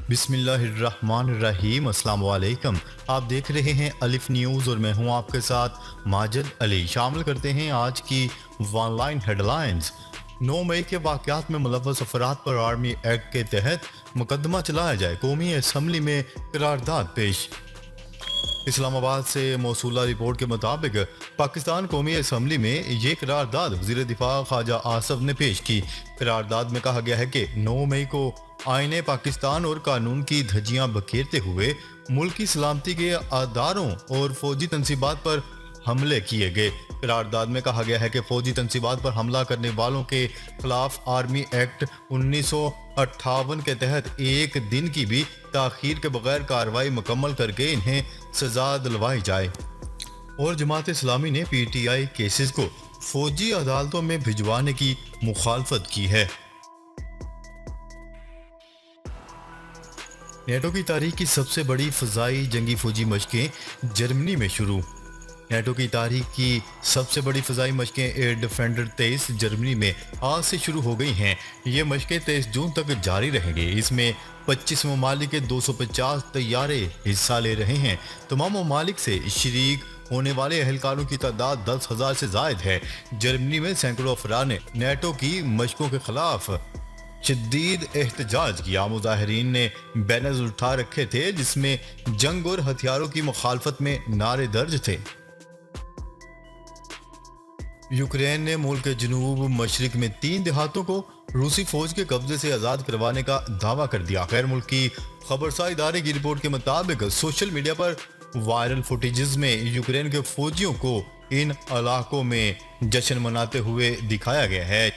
बिस्मिल्लाहिर्रहमानिर्रहीम। अस्सलाम वालेकुम। आप देख रहे हैं अलिफ न्यूज़ और मैं हूं आपके साथ माजिद अली। शामिल करते हैं आज की ऑनलाइन हेडलाइंस। 9 मई के वाक़यात में मुलव्वस अफराद पर आर्मी एक्ट के तहत मुकदमा चलाया जाए, कौमी असम्बली में करारदाद पेश। इस्लामाबाद से मौसूला रिपोर्ट के मुताबिक पाकिस्तान कौमी असम्बली में ये करारदाद वज़ीर दिफा ख्वाजा आसफ ने पेश की। करारदाद में कहा गया है कि 9 मई को आईने पाकिस्तान और कानून की धज्जियां बखेरते हुए मुल्क की सलामती के अदारों और फौजी तनसीबात पर हमले किए गए। करारदाद में कहा गया है कि फौजी तनसीबात पर हमला करने वालों के खिलाफ आर्मी एक्ट 1958 के तहत एक दिन की भी ताखीर के बगैर कार्रवाई मुकम्मल करके इन्हें सजा दिलवाई जाए। और जमात इस्लामी ने PTI केसेस को फौजी अदालतों में भिजवाने की मुखालफत की है। नेटो की तारीख की सबसे बड़ी फ़ज़ाई जंगी फौजी मशकें जर्मनी में शुरू। नेटो की तारीख की सबसे बड़ी फ़ज़ाई मशकें एयर डिफेंडर 23 जर्मनी में आज से शुरू हो गई हैं। ये मशकें 23 जून तक जारी रहेंगी। इसमें 25 ममालिक के 250 तैयारे हिस्सा ले रहे हैं। तमाम ममालिक से शरीक होने वाले अहलकारों की तादाद 10,000 से ज़ायद है। जर्मनी में सैकड़ों अफराद ने नेटो की मशकों के खिलाफ शदीद एहतजाज किया। मुजाहिरीन ने बैनर्स उठा रखे थे जिसमें जंग और हथियारों की मुखालफत में नारे दर्ज थे। यूक्रेन ने मुल्क के जनूब मशरिक में 3 देहातों को रूसी फौज के कब्जे से आज़ाद करवाने का दावा कर दिया। गैर मुल्की खबरसार इदारे की रिपोर्ट के मुताबिक सोशल मीडिया पर वायरल फुटेजेस में यूक्रेन के फौजियों को इन इलाकों में जश्न मनाते हुए दिखाया गया है।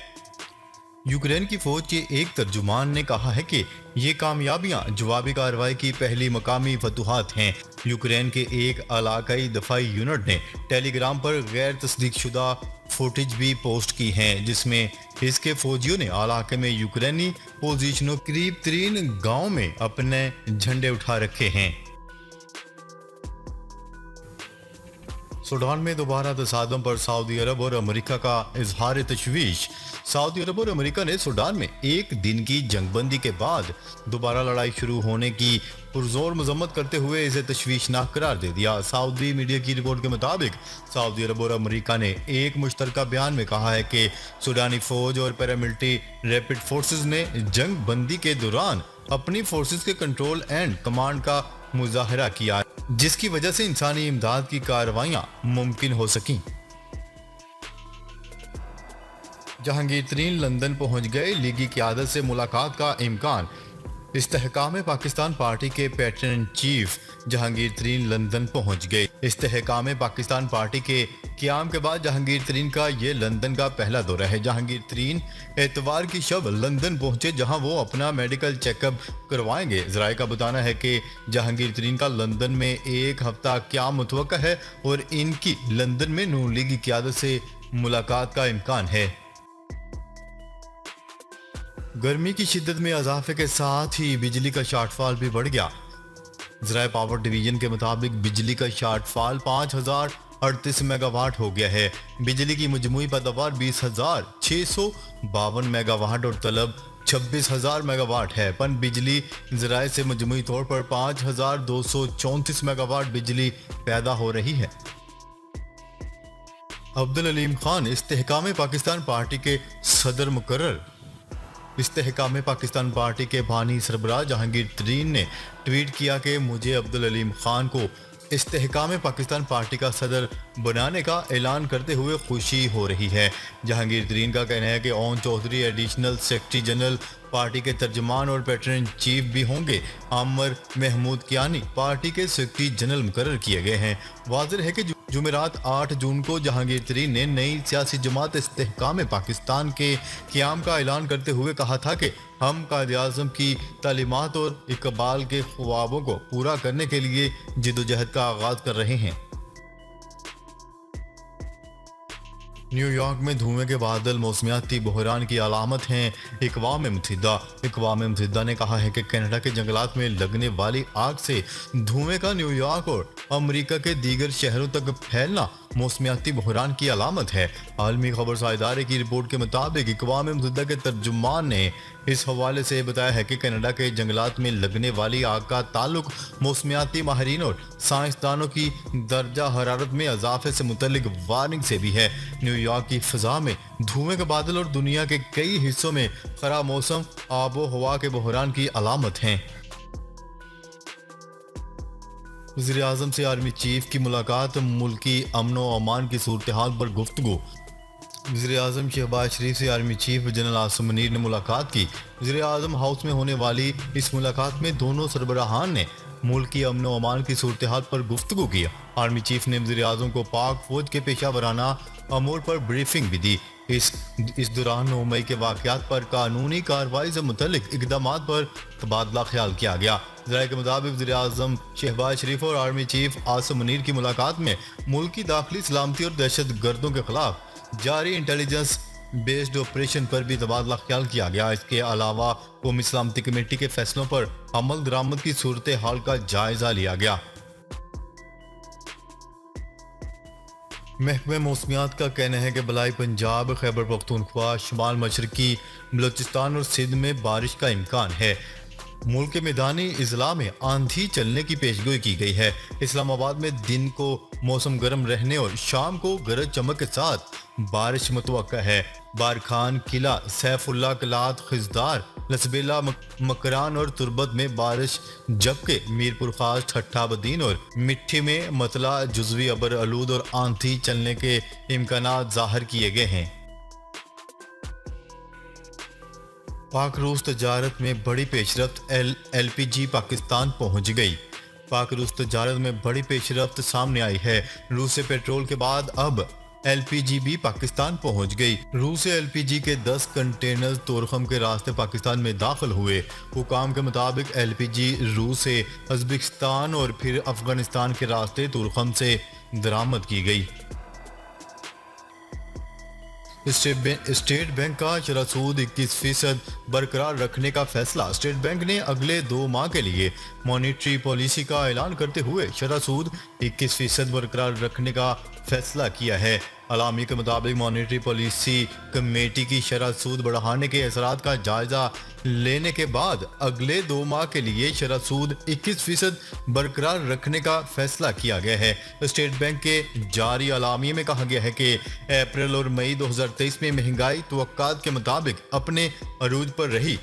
यूक्रेन की फौज के एक तर्जुमान ने कहा है कि ये कामयाबियां जवाबी कार्रवाई की पहली मकामी फतूहात हैं। यूक्रेन के एक इलाकाई दफाई यूनिट ने टेलीग्राम पर गैर तस्दीक शुदा फुटेज भी पोस्ट की हैं जिसमें इसके फौजियों ने इलाके में यूक्रेनी पोजीशनों करीब 3 गाँव में अपने झंडे उठा रखे हैं। सूडान में दोबारा तसादम पर सऊदी अरब और अमेरिका का इजहार तशवीश। सऊदी अरब और अमेरिका ने सूडान में एक दिन की जंगबंदी के बाद दोबारा लड़ाई शुरू होने की पुरजोर मजम्मत करते हुए इसे तशवीशनाक करार दे दिया। सऊदी मीडिया की रिपोर्ट के मुताबिक सऊदी अरब और अमेरिका ने एक मुश्तरका बयान में कहा है कि सूडानी फौज और पैरामिलिट्री रैपिड फोर्सेस ने जंग बंदी के दौरान अपनी फोर्सेस के कंट्रोल एंड कमांड का मुजाहरा किया, जिसकी वजह से इंसानी इमदाद की कार्रवाइयां मुमकिन हो सकी। जहांगीर तरीन लंदन पहुंच गए, लीगी क़यादत से मुलाकात का इम्कान। इस्तेहकाम पाकिस्तान पार्टी के पैटर्न चीफ जहांगीर तरीन लंदन पहुंच गए। इस्तेहकाम पाकिस्तान पार्टी के क़याम के बाद जहांगीर तरीन का ये लंदन का पहला दौरा है। जहांगीर तरीन एतवार की शब लंदन पहुंचे जहां वो अपना मेडिकल चेकअप करवाएंगे। ज़राए का बताना है कि जहांगीर तरीन का लंदन में एक हफ्ता क़याम मुतवक्का है और इनकी लंदन में नून लीगी क़यादत से मुलाकात का इम्कान है। गर्मी की शिद्दत में इजाफे के साथ ही बिजली का शॉर्टफॉल भी बढ़ गया। ज़राए पावर डिवीजन के मुताबिक बिजली का शॉर्टफॉल 5,038 मेगावाट हो गया है। बिजली की मजमूई पैदावार 20,652 मेगावाट और तलब 26,000 मेगावाट है। पन बिजली ज़राए से मजमूई तौर पर 5,234 मेगावाट बिजली पैदा हो रही है। अब्दुल अलीम खान इस्तेहकाम पाकिस्तान पार्टी के सदर मुकर्रर। इस्तेहकाम पाकिस्तान पार्टी के बानी सरबराह जहांगीर तरीन ने ट्वीट किया कि मुझे अब्दुल अलीम खान को इस्तेहकाम पाकिस्तान पार्टी का सदर बनाने का ऐलान करते हुए खुशी हो रही है। जहांगीर तरीन का कहना है कि Aun Chaudhry additional secretary general party के तर्जमान और पैटर्न चीफ भी होंगे। आमर महमूद कियानी पार्टी के सेक्रेटरी जनरल मुकर्रर किए गए हैं। वाज़ेह है कि जुमेरात 8 जून को जहांगीर तरीन ने नई सियासी जमात इस्तेहकाम पाकिस्तान के क़याम का ऐलान करते हुए कहा था कि हम कायद-ए-आज़म की तालीमात और इकबाल के ख्वाबों को पूरा करने के लिए जिद्दोजहद का आगाज़ कर रहे हैं। न्यूयॉर्क में धुएं के बादल मौसमियाती बहरान की अलामत हैं। अक़वाम मुत्तहिदा ने कहा है कि कनाडा के जंगलात में लगने वाली आग से धुएं का न्यूयॉर्क और अमेरिका के दीगर शहरों तक फैलना मौसमियाती बहरान की अलामत है। عالمی خبرساں ادارے کی رپورٹ کے مطابق اقوام متحدہ کے ترجمان نے اس حوالے سے بتایا ہے کہ کینیڈا کے جنگلات میں لگنے والی آگ کا تعلق موسمیاتی ماہرین اور سائنسدانوں کی درجہ حرارت میں اضافے سے متعلق وارننگ سے بھی ہے۔ نیو یارک کی فضا میں دھوئیں کے بادل اور دنیا کے کئی حصوں میں خراب موسم آب و ہوا کے بحران کی علامت ہیں۔ وزیر اعظم سے آرمی چیف کی ملاقات، ملکی امن و امان کی صورتحال پر گفتگو۔ وزیر اعظم شہباز شریف سے army chief general Asim Munir نے ملاقات کی۔ وزیر اعظم ہاؤس میں ہونے والی اس ملاقات میں دونوں سربراہان نے ملک کی امن و امان کی صورتحال پر گفتگو کیا۔ آرمی چیف نے وزیر اعظم کو پاک فوج کے پیشہ ورانہ امور پر بریفنگ بھی دی۔ اس دوران 9 مئی کے واقعات پر قانونی کارروائی سے متعلق اقدامات پر تبادلہ خیال کیا گیا۔ ذرائع کے مطابق وزیر اعظم شہباز شریف اور آرمی چیف عاصم منیر کی ملاقات میں ملک کی داخلی سلامتی اور دہشت گردوں کے خلاف جاری انٹیلیجنس بیسڈ آپریشن پر بھی تبادلہ خیال کیا گیا۔ اس کے علاوہ قومی سلامتی کمیٹی کے فیصلوں پر عمل درآمد کی صورتحال کا جائزہ لیا گیا۔ محکمہ موسمیات کا کہنا ہے کہ بلائی پنجاب، خیبر پختونخوا، شمال مشرقی بلوچستان اور سندھ میں بارش کا امکان ہے۔ ملک کے میدانی اضلاع میں آندھی چلنے کی پیشگوئی کی گئی ہے۔ اسلام آباد میں دن کو موسم گرم رہنے اور شام کو گرج چمک کے ساتھ بارش متوقع ہے۔ بارکھان، قلعہ سیف اللہ، کلات، خزدار، لسبیلا، مکران اور تربت میں بارش، جبکہ میرپور خاص، ٹھٹھہ بدین اور مٹھی میں مطلع جزوی ابر آلود اور آندھی چلنے کے امکانات ظاہر کیے گئے ہیں۔ پاک روس تجارت میں بڑی پیش رفت، ایل پی جی پاکستان پہنچ گئی۔ پاک روس تجارت میں بڑی پیش رفت سامنے آئی ہے۔ روس سے پیٹرول کے بعد اب ایل پی جی بھی پاکستان پہنچ گئی۔ روس سے ایل پی جی کے 10 کنٹینرز طورخم کے راستے پاکستان میں داخل ہوئے۔ حکام کے مطابق ایل پی جی روس سے ازبکستان اور پھر افغانستان کے راستے طورخم سے درآمد کی گئی۔ اسٹیٹ بینک کا شرح سود 21% برقرار رکھنے کا فیصلہ۔ اسٹیٹ بینک نے اگلے 2 ماہ کے لیے مانیٹری پالیسی کا اعلان کرتے ہوئے شرح سود 21% برقرار رکھنے کا فیصلہ کیا ہے۔ اعلامیہ کے مطابق مانیٹری پالیسی کمیٹی کی شرح سود بڑھانے کے اثرات کا جائزہ لینے کے بعد اگلے 2 ماہ کے لیے شرح سود 21% برقرار رکھنے کا فیصلہ کیا گیا ہے۔ اسٹیٹ بینک کے جاری اعلامیہ میں کہا گیا ہے کہ اپریل اور مئی 2023 میں مہنگائی توقعات کے مطابق اپنے عروج پر رہی۔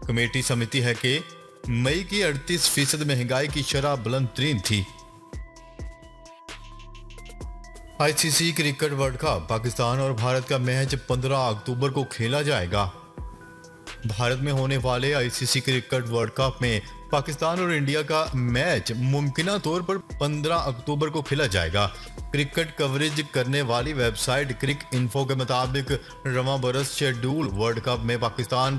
کمیٹی سمجھتی ہے کہ مئی کی 38% مہنگائی کی شرح بلند ترین تھی۔ آئی سی سی کرکٹ ورلڈ کپ، پاکستان اور بھارت کا میچ 15 اکتوبر کو کھیلا جائے گا۔ بھارت میں ہونے والے آئی سی سی کرکٹ ورلڈ کپ میں پاکستان اور انڈیا کا میچ ممکنہ طور پر 15 اکتوبر کو کھیلا جائے گا۔ کرکٹ کوریج کرنے والی ویب سائٹ کرک انفو کے مطابق رواں برس شیڈول ورلڈ کپ میں پاکستان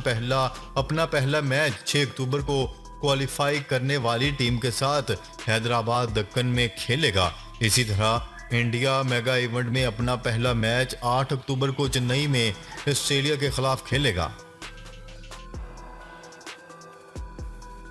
اپنا پہلا میچ 6 اکتوبر کو کوالیفائی کرنے والی ٹیم کے ساتھ حیدرآباد دکن میں کھیلے گا۔ اسی طرح انڈیا میگا ایونٹ میں اپنا پہلا میچ 8 اکتوبر کو چنئی میں آسٹریلیا کے خلاف کھیلے گا۔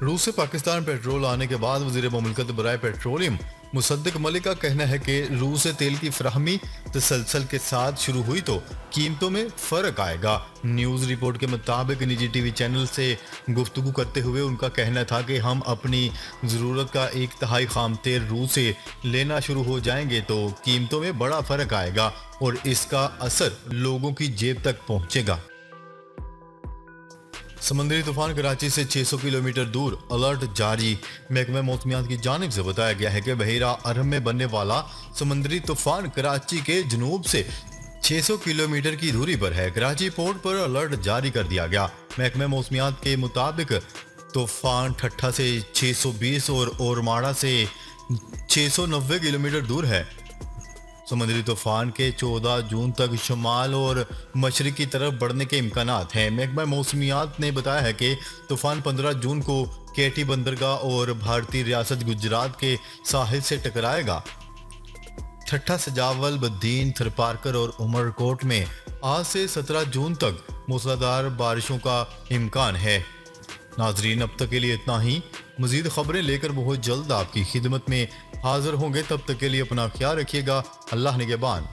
روس سے پاکستان پیٹرول آنے کے بعد وزیر مملکت برائے پیٹرولیم مصدق ملک کا کہنا ہے کہ روس سے تیل کی فراہمی تسلسل کے ساتھ شروع ہوئی تو قیمتوں میں فرق آئے گا۔ نیوز رپورٹ کے مطابق نجی ٹی وی چینل سے گفتگو کرتے ہوئے ان کا کہنا تھا کہ ہم اپنی ضرورت کا 1/3 خام تیل روس سے لینا شروع ہو جائیں گے تو قیمتوں میں بڑا فرق آئے گا اور اس کا اثر لوگوں کی جیب تک پہنچے گا۔ سمندری طوفان کراچی سے 600 کلومیٹر دور، الرٹ جاری۔ محکمہ موسمیات کی جانب سے بتایا گیا ہے کہ بحیرہ ارم میں بننے والا سمندری طوفان کراچی کے جنوب سے 600 کلومیٹر کی دوری پر ہے۔ کراچی پورٹ پر الرٹ جاری کر دیا گیا۔ محکمہ موسمیات کے مطابق طوفان ٹھٹھہ سے 620 اور اورماڑہ سے 690 کلومیٹر دور ہے۔ سمندری طوفان کے 14 جون تک شمال اور مشرق کی طرف بڑھنے کے امکانات ہیں۔ محکمہ موسمیات نے بتایا ہے کہ طوفان 15 جون کو کیٹی بندرگاہ اور بھارتی ریاست گجرات کے ساحل سے ٹکرائے گا۔ ٹھٹھہ، سجاول، بدین، تھرپارکر اور عمر کوٹ میں آج سے 17 جون تک موسلادھار بارشوں کا امکان ہے۔ ناظرین، اب تک کے لیے اتنا ہی۔ مزید خبریں لے کر بہت جلد آپ کی خدمت میں حاضر ہوں گے۔ تب تک کے لیے اپنا خیال رکھیے گا۔ اللہ نگہبان۔